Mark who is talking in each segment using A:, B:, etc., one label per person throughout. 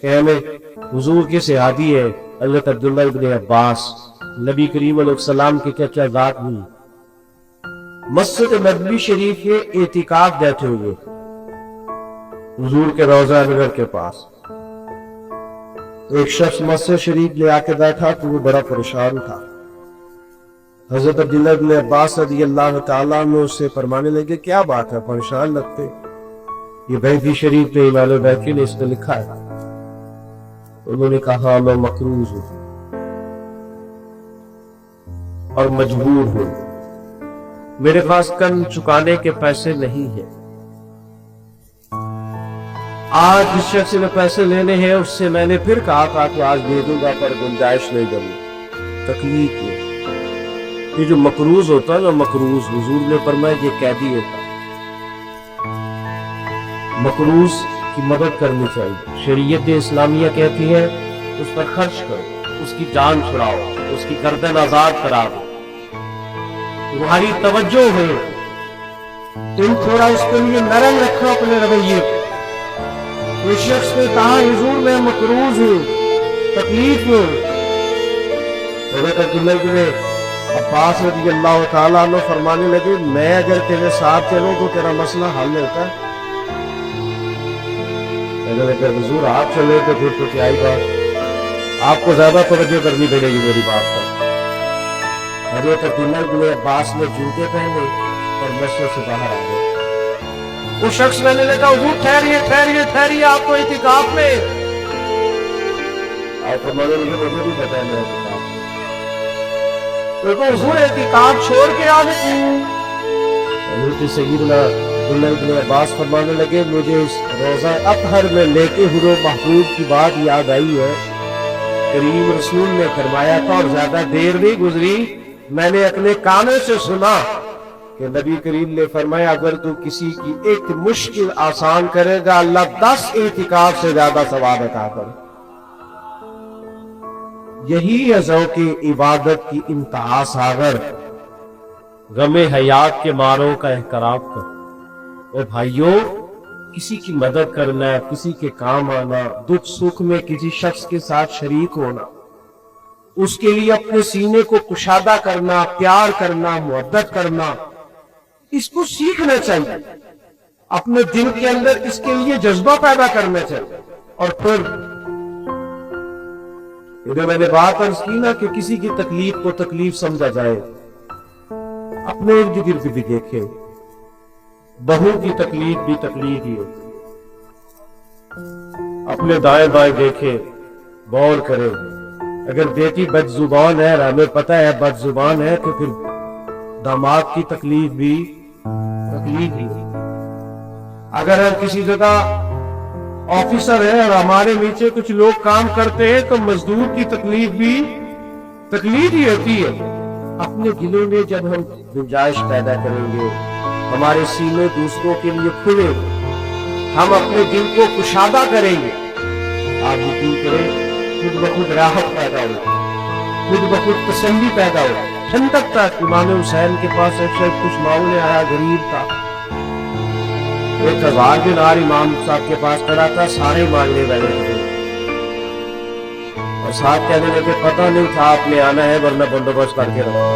A: کہ ہمیں حضور کے صحابی ہے حضرت عبداللہ ابن عباس، نبی کریم علیہ السلام کے چچا زاد ہوئی، مسجد نبوی شریف کے اعتکاف بیٹھے ہوئے حضور کے روضہ انور کے پاس. ایک شخص مسجد شریف لے آ کے بیٹھا تو وہ بڑا پریشان تھا. حضرت عبداللہ ابن عباس رضی اللہ تعالیٰ عنہ اس سے فرمانے لگے کیا بات ہے، پریشان لگتے. یہ بیتی شریف پہ امام بیتی نے اس نے لکھا ہے. انہوں نے کہا میں مقروض ہوں اور مجبور ہوں، میرے پاس قرض چکانے کے پیسے نہیں ہیں. آج جس شخص سے میں پیسے لینے ہیں اس سے میں نے پھر کہا تھا کہ آج دے دوں گا پر گنجائش نہیں کروں، تکلیف ہے. یہ جو مقروض ہوتا ہے نا، مقروض حضور نے فرمایا یہ قیدی ہوتا ہے. مقروض کی مدد کرنی چاہیے. شریعت اسلامیہ کہتی ہے اس پر خرچ کرو، اس کی جان چھڑاؤ، اس کی گردن آزاد کرا دو. تمہاری توجہ ہے، تم تھوڑا اس کے لیے نرم رکھو اپنے رویے کو. کوئی شخص نے کہا حضور میں مقروض ہوں، تکلیف ہوں. حضرت عبداللہ ابن عباس رضی اللہ تعالیٰ عنہ فرمانے لگے میں اگر تیرے ساتھ چلوں تو تیرا مسئلہ حل ہوتا ہے. اگر حضور آپ چلے تو پھر تو کیا ہی بات، آپ کو زیادہ توجہ کرنی پڑے گی میری بات پر. حضرت عبداللہ ابن عباس نے جوتے پہنے اور مسجد سے باہر آ گئے. وہ شخص میں نے لگا حضور ٹھہریے ٹھہریے ٹھہریے، آپ تو اعتکاف میں. آپ فرمانے لگے مجھے بھی پتہ ہے میں اعتکاف میں. تو حضور اعتکاف چھوڑ کے آ گئے. حضرت سیدنا عبداللہ ابن عباس فرمانے لگے مجھے اس روضہ اطہر میں لیتے ہوئے محبوب کی بات یاد آئی ہے. کریم رسول نے فرمایا تھا اور زیادہ دیر نہیں گزری میں نے اپنے کانوں سے سنا کہ نبی کریم نے فرمایا اگر تو کسی کی ایک مشکل آسان کرے گا اللہ 10 اعتکاف سے زیادہ ثواب عطا کرے. یہی ہے ذوق عبادت کی انتہا ساغر. غم حیات کے ماروں کا احترام کرو. اور بھائیوں کسی کی مدد کرنا، کسی کے کام آنا، دکھ سکھ میں کسی شخص کے ساتھ شریک ہونا، اس کے لیے اپنے سینے کو کشادہ کرنا، پیار کرنا، محبت کرنا، اس کو سیکھنا چاہیے. اپنے دل کے اندر اس کے لیے جذبہ پیدا کرنا چاہیے. اور پھر میں نے بات عرض کی نا کہ کسی کی تکلیف کو تکلیف سمجھا جائے. اپنے ارد گرد بھی دیکھے، بہو کی تکلیف بھی تکلیف ہی ہوتی. اپنے دائیں بائیں دیکھے، غور کرے. اگر بیٹی بد زبان ہے، ہمیں پتہ ہے بد زبان ہے، تو پھر داماد کی تکلیف بھی تکلیف ہی ہوتی. اگر ہم کسی جگہ آفیسر ہے اور ہمارے نیچے کچھ لوگ کام کرتے ہیں تو مزدور کی تکلیف بھی تکلیف ہی ہوتی ہے. اپنے دلوں میں جب ہم گنجائش پیدا کریں گے، ہمارے سینے دوسروں کے لیے کھلے، ہم اپنے دل کو کشادہ کریں گے، آپ یقین کریں خود بخود راحت پیدا ہو، خود بخود تسلی پیدا ہو. ٹھنڈک تک امام حسین کے پاس ایک شخص کچھ مانگنے آیا، غریب تھا. 1000 دینار امام صاحب کے پاس پڑا تھا، سارے مانگنے والے تھے. اور ساتھ کہنے لگے پتہ نہیں تھا آپ نے آنا ہے ورنہ بندوبست کر کے رکھا.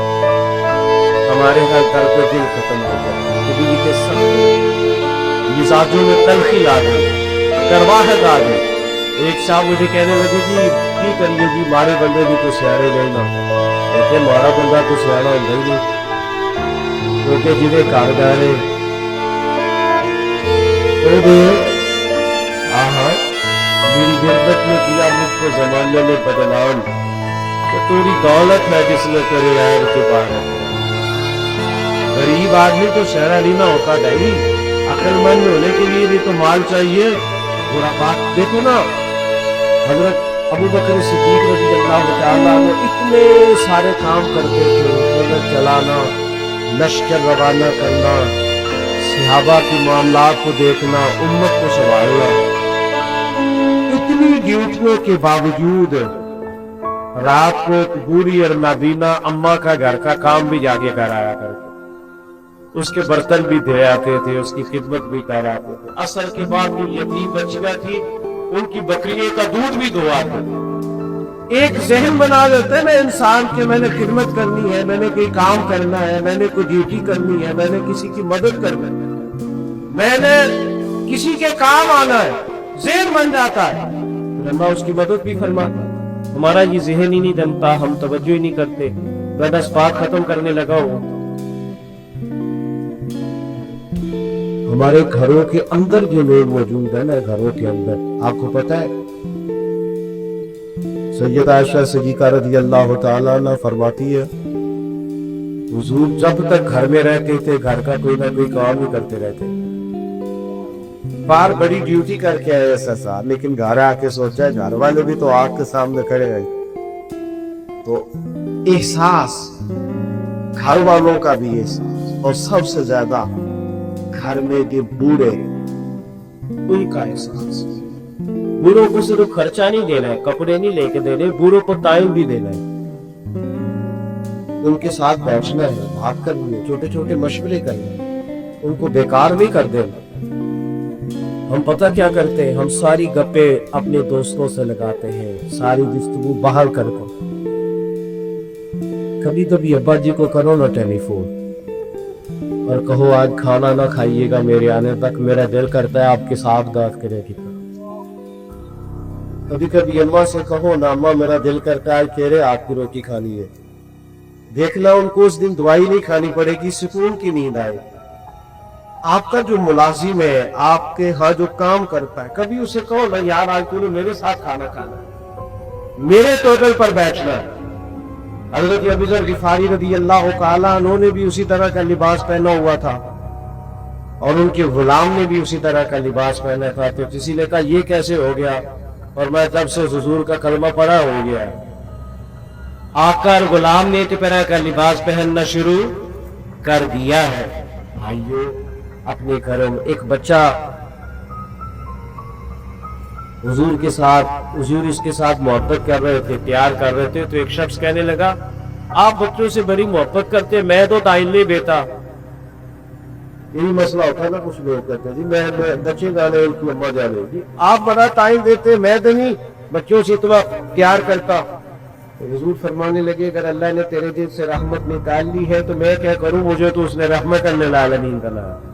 A: ہمارے ہر در پہ دل ختم ہو گیا، طبیعی کے سخت مزاجوں میں تلخی آ گئی، کرواہٹ آ گئی. ایک صاحب مجھے کہنے لگے جی کی کریے جی مارے بندے بھی تو سیاڑے نہیں نا. کہتے مارا بندہ تو سیاڑا ہوتا ہی نہیں، کیونکہ جنہیں کارگارے میری غربت میں کیا مجھ کو زمانے میں بدنام، تو تیری دولت ہے جس میں تیرے عیب چھپا ہے. غریب آدمی تو شہرا نہیں نہ ہوتا ڈائی، عقل مند ہونے کے لیے بھی تو مال چاہیے. برا بات دیکھو نا حضرت ابو بکر صدیق رضی اللہ تعالیٰ وہ اتنے سارے کام کرتے تھے، دولت چلانا، لشکر روانہ کرنا، صحابہ کی معاملات کو دیکھنا، امت کو سنبھالنا. اتنی ڈیوٹیوں کے باوجود رات کو بوڑھی اور نابینا اماں کا گھر کا کام بھی جا کے کرایا کرتے، اس کے برتن بھی دھے آتے تھے، اس کی خدمت بھی کراتے تھے. عصر کے بعد بھی یتیم بچیاں تھی، उनकी बकरियों का दूध भी दुआते थे। एक जहन बना देते हैं ना इंसान के, मैंने खिदमत करनी है, मैंने कोई काम करना है, मैंने कोई ड्यूटी करनी है, मैंने किसी की मदद करना है, मैंने किसी के काम आना है, जहन बन जाता है, अल्लाह उसकी मदद भी फरमाता है। हमारा ये जहन ही नहीं बनता, हम तवज्जो ही नहीं करते, मैं 10 बात खत्म करने लगा हूं। हमारे घरों के अंदर जो लोग मौजूद है ना, घरों के अंदर, आपको पता है सैयद आयशा सिद्दीक़ा रज़ियल्लाहु ताला अन्हा फरमाती है, हुजूर जब तक घर में रहते थे घर का कोई ना कोई काम ही करते रहते, बाहर बड़ी ड्यूटी करके आए ऐसा, लेकिन घर आके सोचा घर वाले भी तो आग के सामने खड़े हैं, तो एहसास घर वालों का भी एहसास, और सबसे ज्यादा घर में के बूढ़े उनका एहसास। बूढ़ों को सिर्फ खर्चा नहीं देना है, कपड़े नहीं लेके देने, बूढ़ों को टाइम भी देना है, उनके साथ बैठना है, बात करनी है, छोटे छोटे मशवरे करने, उनको बेकार नहीं कर देना। हम पता क्या करते हैं, हम सारी गप्पे अपने दोस्तों से लगाते हैं, सारी गुफ्तगू बाहर करके, कभी कभी अब्बा जी को करो ना टेलीफोन और कहो आज खाना ना खाइएगा मेरे आने तक, मेरा दिल करता है आपके साथ बात करने की। कभी कभी अम्मा से कहो ना अम्मा मेरा दिल करता है तेरे हाथ की रोटी खानी है, देखना उनको उस दिन दवाई नहीं खानी पड़ेगी, सुकून की नींद आए। आपका जो मुलाजिम है, आपके यहाँ जो काम करता है, कभी उसे कहो ना यार आज तूने मेरे साथ खाना खाना, मेरे टेबल पर बैठना। हज़रत अबू ज़र ग़िफ़ारी रज़ियल्लाहु ताला अन्हु ने भी उसी तरह का लिबास पहना हुआ था और उनके गुलाम ने भी उसी तरह का लिबास पहना था। तो किसी ने कहा ये कैसे हो गया, और मैं तब से हुजूर का कलमा पढ़ा हो गया है। आका और गुलाम ने इस तरह का लिबास पहनना शुरू कर दिया है। भाइयों अपने घरों में एक बच्चा हुजूर के साथ, हुजूर इसके साथ मोहब्बत कर रहे थे, प्यार कर रहे थे, तो एक शख्स कहने लगा आप बच्चों से बड़ी मोहब्बत करते, मैं तो टाइम नहीं देता। यही मसला होता है ना, कुछ लोग कहते हैं जी मैं बच्चे जाने उनकी अम्मा जाने, जी आप बड़ा टाइम देते, मैं तो नहीं बच्चों से इतना प्यार करता। तो हुजूर फरमाने लगे अगर अल्लाह ने तेरे दिल से रहमत निकाल ली है तो मैं क्या करूं, मुझे तो उसने रहमत अल्लामीन का नाम।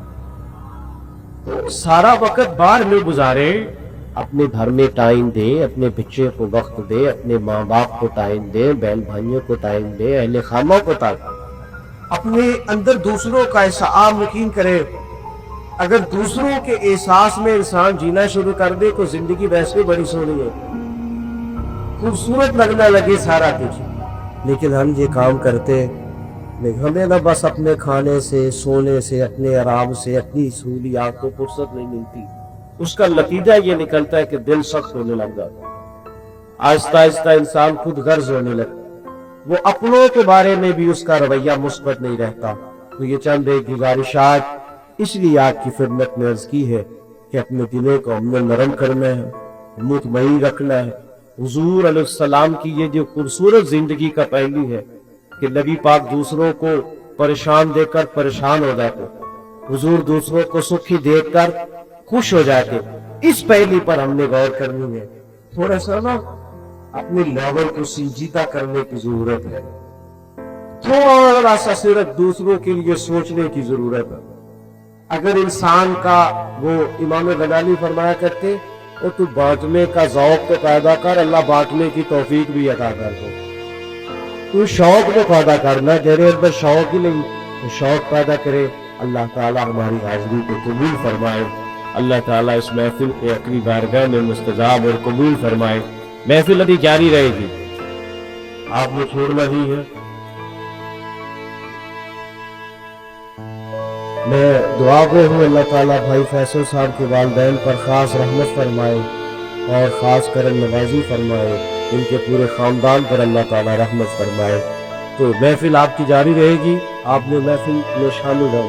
A: तो सारा वक्त बाहर में गुजारे, अपने घर में टाइम दे, अपने बच्चे को वक्त दे, अपने माँ बाप को टाइम दे, बहन भाइयों को टाइम दे, अहले खाना को टाइम, अपने अंदर दूसरों का एहसास यकीन करे। अगर दूसरों के एहसास में इंसान जीना शुरू कर दे तो जिंदगी वैसे बड़ी सोनी है, खूबसूरत लगने लगे सारा कुछ। लेकिन हम ये काम करते, हमें ना बस अपने खाने से, सोने से, अपने आराम से, अपनी सहूलियात को फुर्सत नहीं मिलती। उसका नतीजा ये निकलता है कि दिल सख्त होने लग जाता है, आहिस्ता आहिस्ता इंसान खुद गर्ज होने लगता है, वो अपनों के बारे में भी उसका रवैया मुस्बत नहीं रहता। तो ये चंद एक गुजारिशात इसलिए आपकी खिदमत में अर्ज की है कि अपने दिलों को हमने नरम करना है, मुतमईन रखना है। हुजूर अलैहिस्सलाम की ये जो खूबसूरत जिंदगी का पहलू है कि नबी पाक दूसरों को परेशान देखकर परेशान हो जाते, हुजूर दूसरों को सुखी देखकर खुश हो जाते, इस पहलू पर हमने गौर करनी है। थोड़ा सा ना अपने लेवल को संजीदा करने की जरूरत है, थोड़ा सा सिर्फ दूसरों के लिए सोचने की जरूरत है। अगर इंसान का, वो इमाम गजाली फरमाया करते, और तू बांटने का ज़ौक़ तो पैदा कर, अल्लाह बांटने की तौफीक भी अता कर दो। तू शौक तो पैदा करना, तेरे अंदर शौक ही नहीं, तो शौक पैदा करे। अल्लाह ताला हमारी हाजिरी को कबूल फरमाए, अल्लाह ताला इस महफिल को अपनी बारगाह में मुस्तजाब और कबूल फरमाए। महफिल अभी जारी रहेगी, आपने छोड़ना ही है। मैं दुआ गो हूँ अल्लाह ताला भाई फैसल साहब के वालिदैन पर खास रहमत फरमाए और खास करम नवाजी फरमाए, इनके पूरे खानदान पर अल्लाह ताला रहमत फरमाए। तो महफिल आपकी जारी रहेगी, आपने महफिल में शामिल हो।